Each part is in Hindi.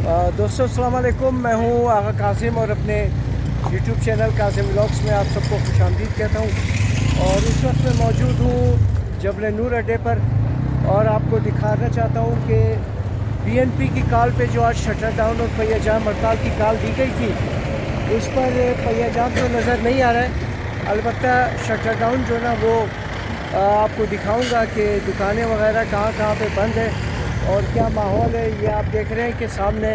दोस्तों अस्सलाम वालेकुम। मैं हूं आगा कासिम और अपने YouTube चैनल कासिम व्लॉग्स में आप सबको खुशामदीद कहता हूं। और इस वक्त मैं मौजूद हूं जबल नूर अड्डे पर और आपको दिखाना चाहता हूं कि BNP की कॉल पे जो आज शटर डाउन और पहिया जाम हड़ताल की कॉल दी गई थी, उस पर पहिया जाम तो नज़र नहीं आ रहा है। अलबत्ता शटर डाउन जो ना वो आपको दिखाऊँगा कि दुकानें वगैरह कहाँ पे बंद है और क्या माहौल है। ये आप देख रहे हैं कि सामने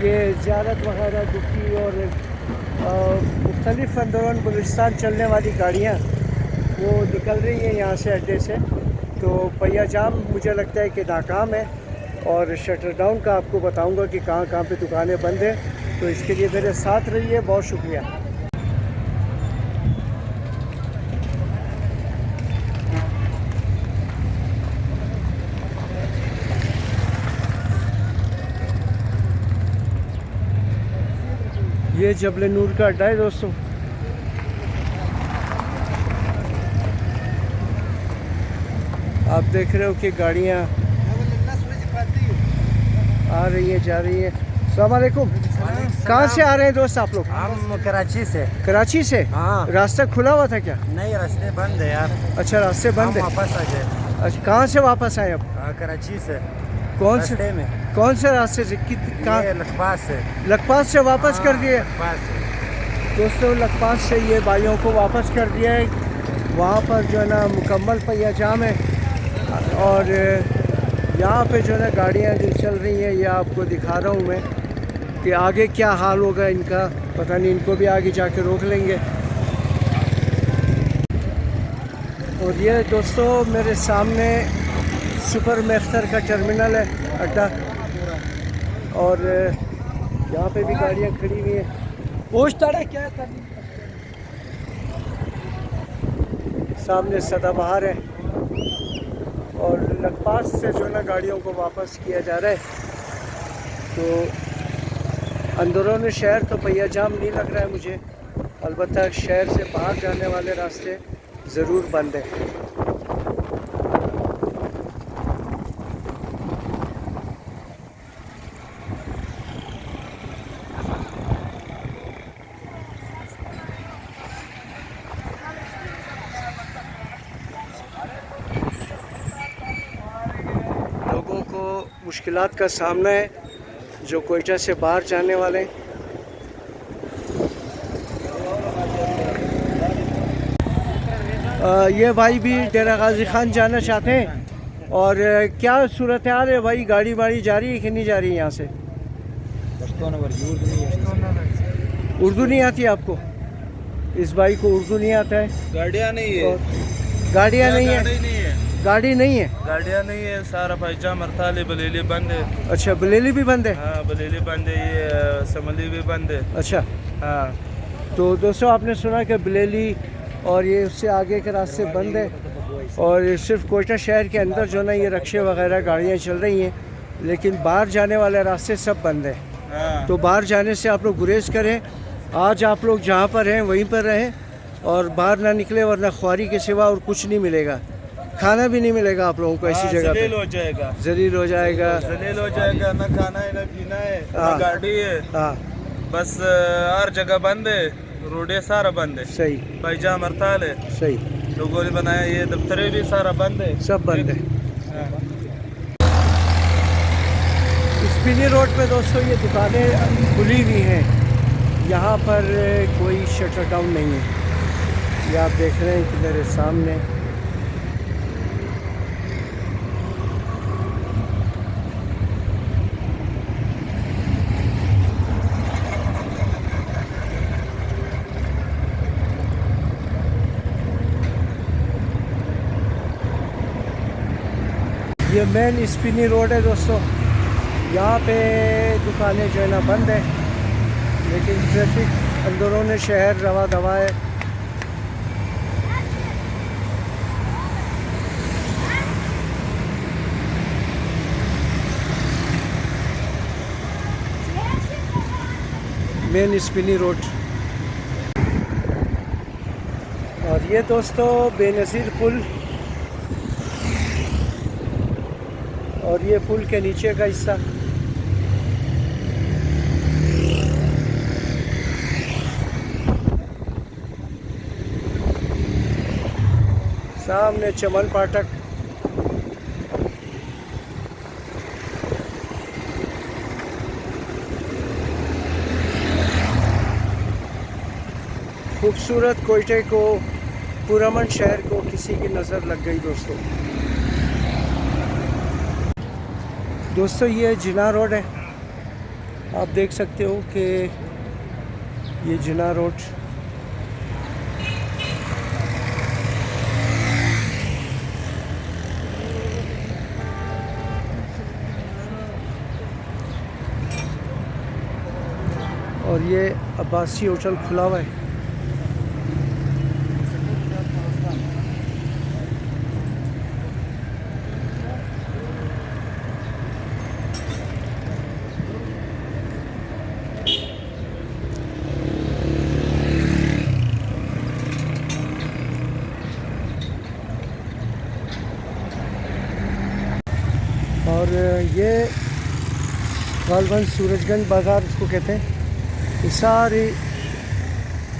ये ज़ियारत वगैरह दुखी और मुख्तलिफ़ अंदरून बलूचिस्तान चलने वाली गाड़ियाँ वो निकल रही हैं यहाँ से अड्डे से। तो पहिया जाम मुझे लगता है कि नाकाम है और शटर डाउन का आपको बताऊंगा कि कहाँ पे दुकानें बंद हैं। तो इसके लिए मेरे साथ रहिए, बहुत शुक्रिया। ये जबल नूर का अड्डा है दोस्तों। आप देख रहे हो कि गाड़ियाँ आ रही है जा रही है। अस्सलाम वालेकुम। कहाँ से आ रहे हैं दोस्त आप लोग? हम कराची से। कराची से? हाँ। रास्ता खुला हुआ था क्या? नहीं, रास्ते बंद है यार। अच्छा, रास्ते बंद है। वापस आ गए। अच्छा, कहाँ से वापस आए अब? कराची से। कौन से रास्ते से? लखपास से। लखपास से वापस कर दिए? लखपास से दोस्तों, लखपास से ये भाइयों को वापस कर दिया है। वहाँ पर जो है ना मुकम्मल पहिया जाम है और यहाँ पे जो है ना गाड़ियाँ जो चल रही हैं, ये आपको दिखा रहा हूँ मैं कि आगे क्या हाल होगा इनका। पता नहीं, इनको भी आगे जाके रोक लेंगे। और ये दोस्तों मेरे सामने सुपर मैक्सर का टर्मिनल है, अड्डा, और यहाँ पे भी गाड़ियाँ खड़ी हुई हैं। क्या सामने सदाबहार है और लखपास से जो ना गाड़ियों को वापस किया जा रहा है। तो अंदरूनी शहर तो पहिया जाम नहीं लग रहा है मुझे, अलबत्ता शहर से बाहर जाने वाले रास्ते ज़रूर बंद हैं। लोगों को मुश्किलात का सामना है जो कोयटा से बाहर जाने वाले हैं। ये भाई भी डेरा गाजी खान जाना चाहते हैं। और क्या सूरत हाल है भाई? गाड़ी वाड़ी जा रही है कि नहीं जा रही है यहाँ से? उर्दू नहीं आती आपको? इस भाई को उर्दू नहीं आता है। गाड़ियाँ नहीं है। गाड़ियाँ नहीं है? गाड़ी नहीं है, गाड़ियाँ नहीं है। सारा पैजाम हड़ताल है। बलेली बंद है। अच्छा, बलेली भी बंद है? हाँ, बलेली बंद है। ये समली भी बंद है। अच्छा हाँ। तो दोस्तों, आपने सुना कि बलेली और ये उससे आगे के रास्ते बंद है और सिर्फ कोयटा शहर के अंदर जो ना ये रक्शे वगैरह गाड़ियाँ चल रही हैं, लेकिन बाहर जाने वाले रास्ते सब बंद हैं। हाँ। तो बाहर जाने से आप लोग गुरेज करें। आज आप लोग जहाँ पर हैं वहीं पर रहें और बाहर ना निकले, वरना ख्वारी के सिवा और कुछ नहीं मिलेगा। खाना भी नहीं मिलेगा आप लोगों को ऐसी जगह पे। जलील हो जाएगा। जलील हो जाएगा। जलील हो जाएगा। ना खाना है, ना पीना है, ना गाड़ी है। हाँ, बस हर जगह बंद है। रोडे सारा बंद है। सही। पैजाम हड़ताल है। सही। लोगों ने बनाया, ये दफ्तरें भी सारा बंद है। सब बंद है। हाँ। स्पिनी रोड पे दोस्तों ये दुकानें खुली हुई हैं, यहाँ पर कोई शटर डाउन नहीं है। ये आप देख रहे हैं कि मेरे सामने ये मेन स्पिनी रोड है दोस्तों। यहाँ पे दुकानें जो है ना बंद है, लेकिन ट्रैफिक अंदरूनी शहर रवा दवा है। Main Spini road. और ये दोस्तों बेनज़ीर पुल, और ये पुल के नीचे का हिस्सा। सामने चमन फाटक। खूबसूरत कोयटे को, पुरअमन शहर को किसी की नज़र लग गई दोस्तों। दोस्तों ये जिना रोड है, आप देख सकते हो कि ये जिना रोड और ये अब्बासी होटल खुला हुआ है। और ये गालबंद सूरजगंज बाज़ार इसको कहते हैं। ये सारी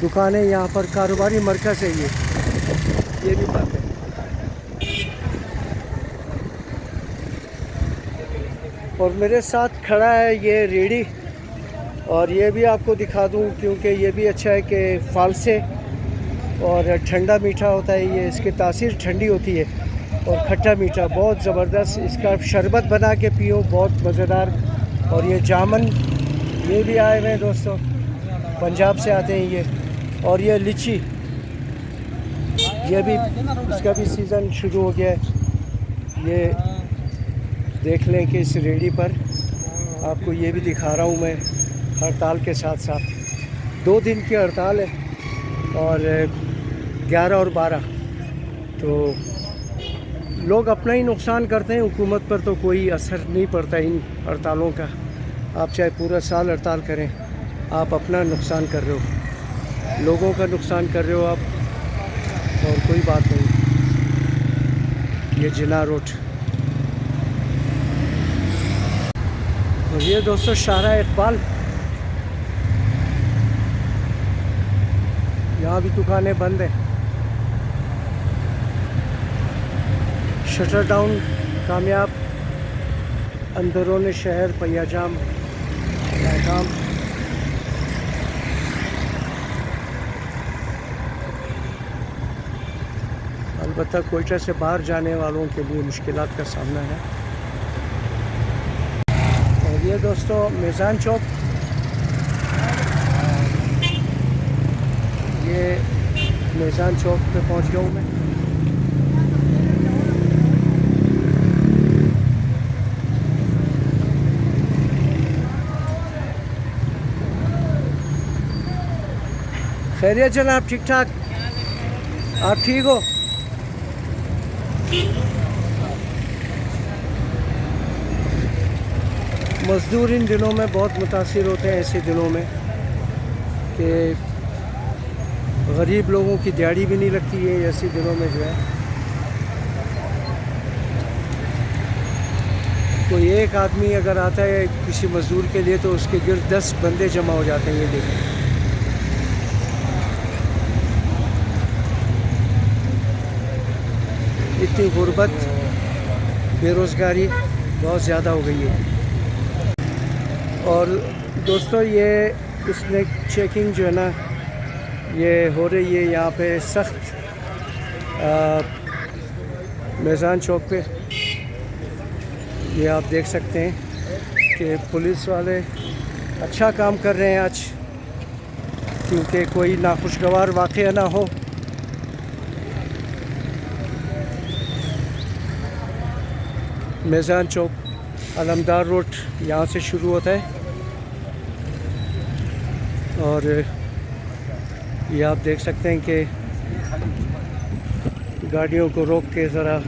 दुकानें यहाँ पर कारोबारी मरकज़ है ये भी बात है। और मेरे साथ खड़ा है ये रेडी, और ये भी आपको दिखा दूँ क्योंकि ये भी अच्छा है कि फालसे और ठंडा मीठा होता है ये, इसकी तासीर ठंडी होती है और खट्टा मीठा बहुत ज़बरदस्त। इसका शरबत बना के पियो, बहुत मज़ेदार। और ये जामन ये भी आए हुए हैं दोस्तों, पंजाब से आते हैं ये। और ये लीची, ये भी इसका भी सीज़न शुरू हो गया है। ये देख लें कि इस रेडी पर आपको ये भी दिखा रहा हूँ मैं, हड़ताल के साथ साथ 2 दिन की हड़ताल है और 11 और 12। तो लोग अपना ही नुकसान करते हैं, हुकूमत पर तो कोई असर नहीं पड़ता इन हड़तालों का। आप चाहे पूरा साल हड़ताल करें, आप अपना नुकसान कर रहे हो, लोगों का नुकसान कर रहे हो आप, और कोई बात नहीं। ये जिना रोड और ये दोस्तों शाहरा इकबाल, यहाँ भी दुकानें बंद हैं। शटर डाउन कामयाब, अंदरूनी शहर पैयाजाम नाकाम। अलबत्ता कोयटा से बाहर जाने वालों के लिए मुश्किलात का सामना है। और ये दोस्तों मीज़ान चौक, ये मीज़ान चौक पे पहुंच गया हूँ मैं। खैरियत जनाब, ठीक ठाक, आप ठीक हो? मज़दूर इन दिनों में बहुत मुतासिर होते हैं, ऐसे दिनों में कि गरीब लोगों की दिहाड़ी भी नहीं लगती है ऐसे दिनों में जो है। कोई एक आदमी अगर आता है किसी मज़दूर के लिए तो उसके गिर्द 10 बंदे जमा हो जाते हैं। ये देखें, इतनी गुर्बत, बेरोज़गारी बहुत ज़्यादा हो गई है। और दोस्तों ये उसने चेकिंग जो है ना ये हो रही है यहाँ पे सख्त, मीज़ान चौक पे। ये आप देख सकते हैं कि पुलिस वाले अच्छा काम कर रहे हैं आज, क्योंकि कोई नाखुशगवार वाक़या ना हो। मीज़ान चौक अलमदार रोड यहाँ से शुरू होता है और ये आप देख सकते हैं कि गाड़ियों को रोक के ज़रा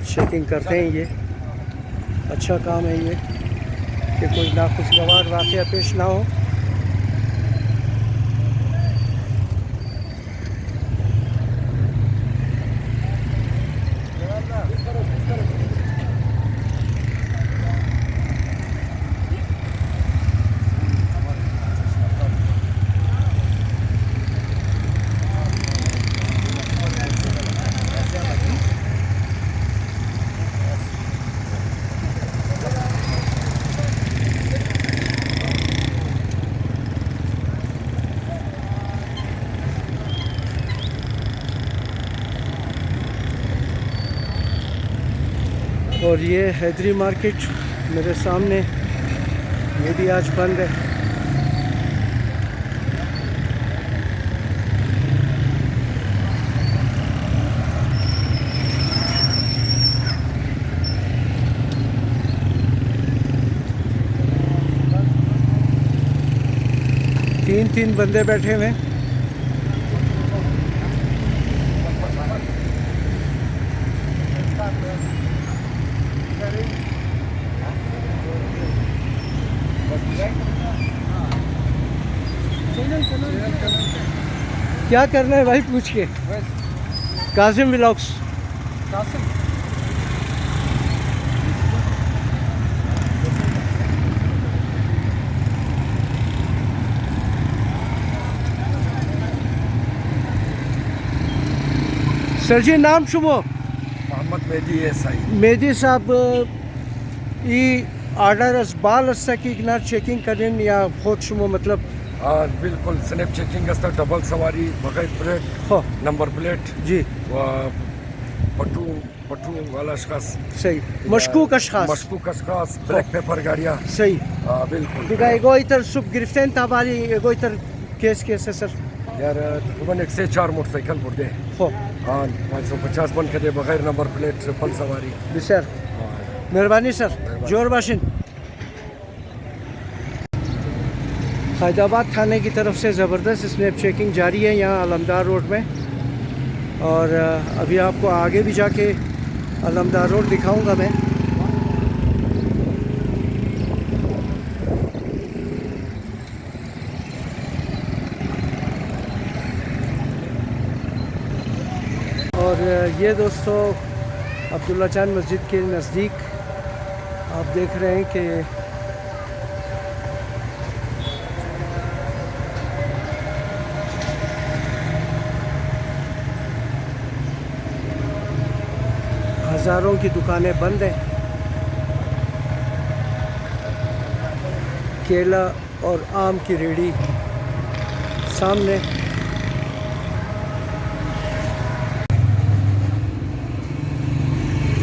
चेकिंग करते हैं। ये अच्छा काम है ये कि कोई नाखुशगवार वाक़या पेश ना हो। और ये हैदरी मार्केट मेरे सामने, ये भी आज बंद है। तीन बंदे बैठे हुए हैं। क्या करना है भाई पूछ के? कासिम व्लॉग्स। सर जी नाम शुभो मोहम्मद मेहदी है सही। मेहदी साहब ई ऑर्डर अस बाल अस्ता की ना चेकिंग करें या खुद शुमो मतलब हाँ बिल्कुल स्नैप चेकिंग असता डबल सवारी बगैर प्लेट हो नंबर प्लेट जी व पटू पटू वाला अशखास सही मशकूक अशखास मशकूक अशखास ब्लैक पेपर गाड़ियाँ सही हाँ बिल्कुल दिखा एगो इधर सुब गिरफ्तार ताबारी एगो इधर केस है सर यार तकरीबन 104 मोटरसाइकिल बुर्दे हो हाँ 550 बन करे बगैर नंबर प्लेट ट्रिपल सवारी बिसर मेहरबानी सर जोर बाशिन। हैदराबाद थाने की तरफ से ज़बरदस्त स्नैप चेकिंग जारी है यहाँ अलमदार रोड में, और अभी आपको आगे भी जाके अलमदार रोड दिखाऊंगा मैं। और ये दोस्तों अब्दुल्ला चांद मस्जिद के नज़दीक आप देख रहे हैं कि हज़ारों की दुकानें बंद हैं। केला और आम की रेहड़ी सामने।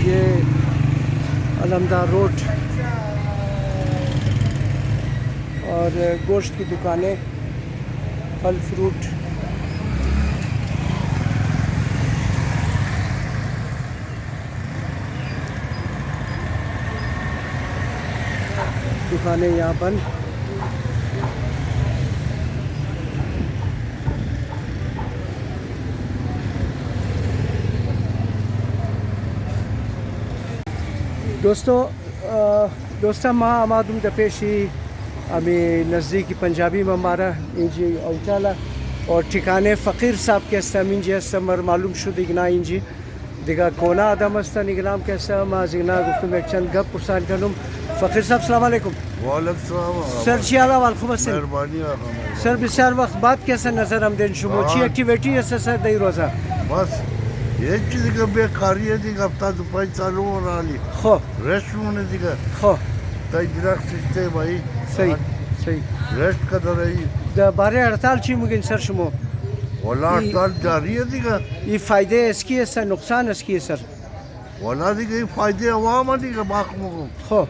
ये अलमदार रोड और गोश्त की दुकानें, फल फ्रूट। दुकानें यहाँ बंद। दोस्ता मा आमादुम दपेशी अमी नज़दीकी पंजाबी ममारा इंजी औचाला और ठिकाने फ़कीर साहब के अस्तमिन जी समर मालूम शुद इगना इंजी दिगा कोना आदम अस्ता निगराम के असा मा जिगना गुफ्तु में चंद गप पुरसान करूम। फ़कीर साहब सलाम अलैकुम। वालेकुम सलाम सर शियाला वाल खुब से मेहरबानी सर बिसार वक्त बाद कैसा नज़र हम दिन शुमोची एक्टिविटी है सर दई रोज़ा बस एक चीज़ का बेकारी है दिगा हफ्ता तो पाँच सालों और आली खो रेस्ट होने दिगा खो ताई दिराक सिस्टे भाई सही सही रेस्ट का तो रही द बारे हड़ताल ची मुगिन सर शुमो वाला हड़ताल जारी है दिगा ये फ़ायदे इसकी है सर नुकसान इसकी है सर वाला दिगा ये फायदे अवाम दिगा माखमो खो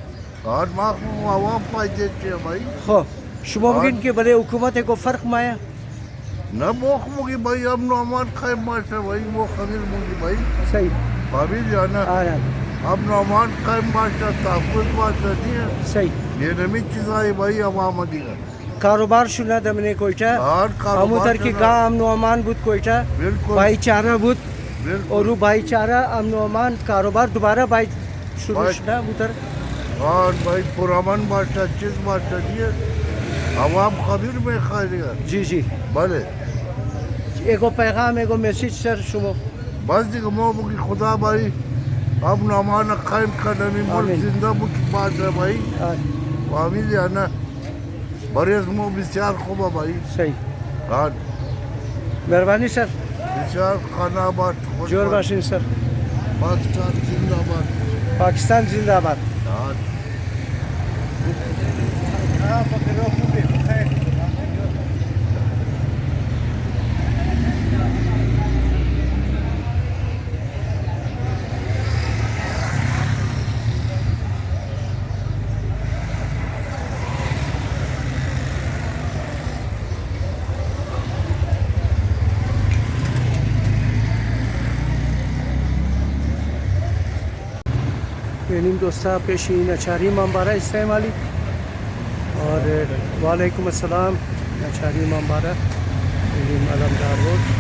और माखमो अवाम फायदे चे भाई खो शुमो मुगिन के बड़े हुकूमत को फ़र्क माया न मोखमो की भाई अब नो अमान खाए माशा भाई वो खमीर मुगी भाई सही भाभी जाना अब नो अमान खाए माशा ताकुत माशा नहीं है सही ये नमी चीज़ आई भाई अवाम दिगा कारोबार शुना दमने कोईटा हम उधर की गाँव अमन अमान बुत कोईटा भाईचारा बुत और भाईचारा अमन अमान कारोबार दोबारा भाई शुरू शुना उधर और भाई पुरामन बादशाह चीज बादशाह दिए अवाम खबीर में खाएगा जी जी भले एगो पैगाम एगो मैसेज सर शुमो बस दिखो मोबू की खुदा भाई अब नमान कायम करने मुल्क जिंदा मुल्क बात है भाई वामी जाना बरेस मो बिचार खुबा भाई सही हाँ मेहरबानी सर बिचार खानाबाद जोर बाशिन सर पाकिस्तान जिंदाबाद पाकिस्तान जिंदाबाद इनिम दोस्ता पेशी नचारी मामबारा इस्तेमाली और वालेकुम अस्सलाम नचारी मामबारा इनिम अलमदार रोड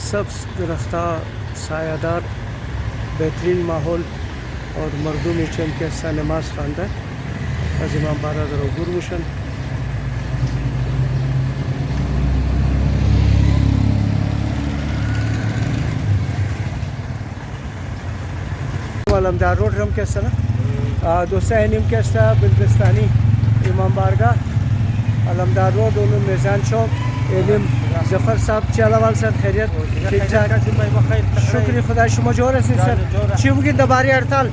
सब्ज़ दरख्ता सायादार बेहतरीन माहौल और मरदूम चम के नमाज खानदा az imam baradır o gurmuşun अलमदार रोड रम कैसा ना दोस्ता है निम कैसा बिल्दिस्तानी इमाम बारगाह अलमदार रोड उन्होंने मेज़ान चौक एलिम जफर साहब चालावाल सर खैरियत ठीक ठाक शुक्रिया खुदा शुमा जोर है सर चिमगी दबारी हड़ताल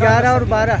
11 और 12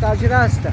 ताजरा है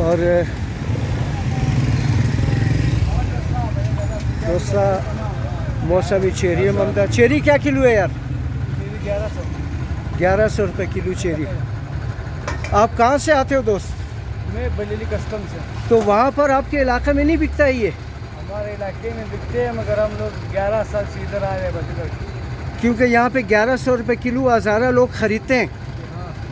और दूसरा मौसमी चेरी है ममता चेरी क्या किलो है यार 1100 रुपये किलो चेरी आप कहाँ से आते हो दोस्त मैं बरेली कस्टम से तो वहाँ पर आपके इलाके में नहीं बिकता है ये हमारे इलाके में बिकते हैं मगर हम लोग 11 साल से इधर आए हैं बदल क्योंकि यहाँ पे 1100 रुपये किलो हज़ारा लोग ख़रीदते हैं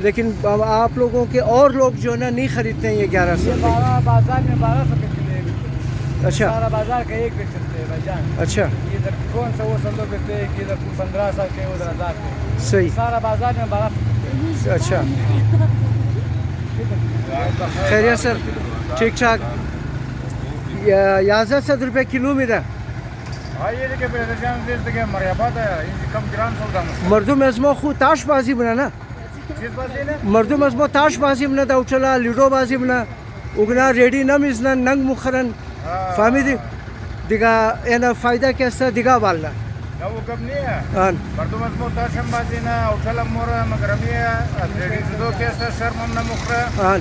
लेकिन अब आप लोगों के और लोग जो है ना नहीं खरीदते हैं ये 1100 रुपये बाजार में 1200 के किलो अच्छा सारा बाजार का एक बेच सकते हैं भाईजान अच्छा इधर कौन सा वो सब लोग बेचते हैं कि इधर 15 साल के उधर 1000 के सही सारा बाजार में 1200 अच्छा खैरियत सर ठीक ठाक 1100 रुपये किलो में था ये देखिए भाईजान देखिए मरियाबाद है कम ग्राम सौदा मर्दुम अजमो खू ताशबाजी बना ना किस बाजी ने मर्दुम अजमो ताशबाजी बना दाउचला लूडो बाजी बना उगना रेडी नम इजना नंग मुखरन फामिदी दिगा एना फायदा कैसा दिगा वाला ना वो कब नहीं है हां मर्दुम अजमो ताशम बाजी ना उठला मोरा मगरमिया रेडी जुदो कैसा शर्म ना मुखरा हां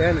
यानी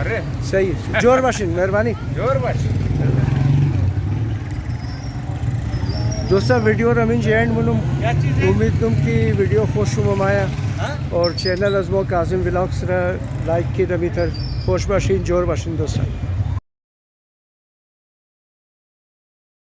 अरे सही जोर बाशिन मेहरबानी जोर बाश दोस्तों वीडियो रमीन एंड मुनुम उम्मीद तुम की वीडियो खुश माया और चैनल अजमो काजिम व्लॉग्स लाइक की रमी थर खुश बाशिन जोर बाशिन दोस्तों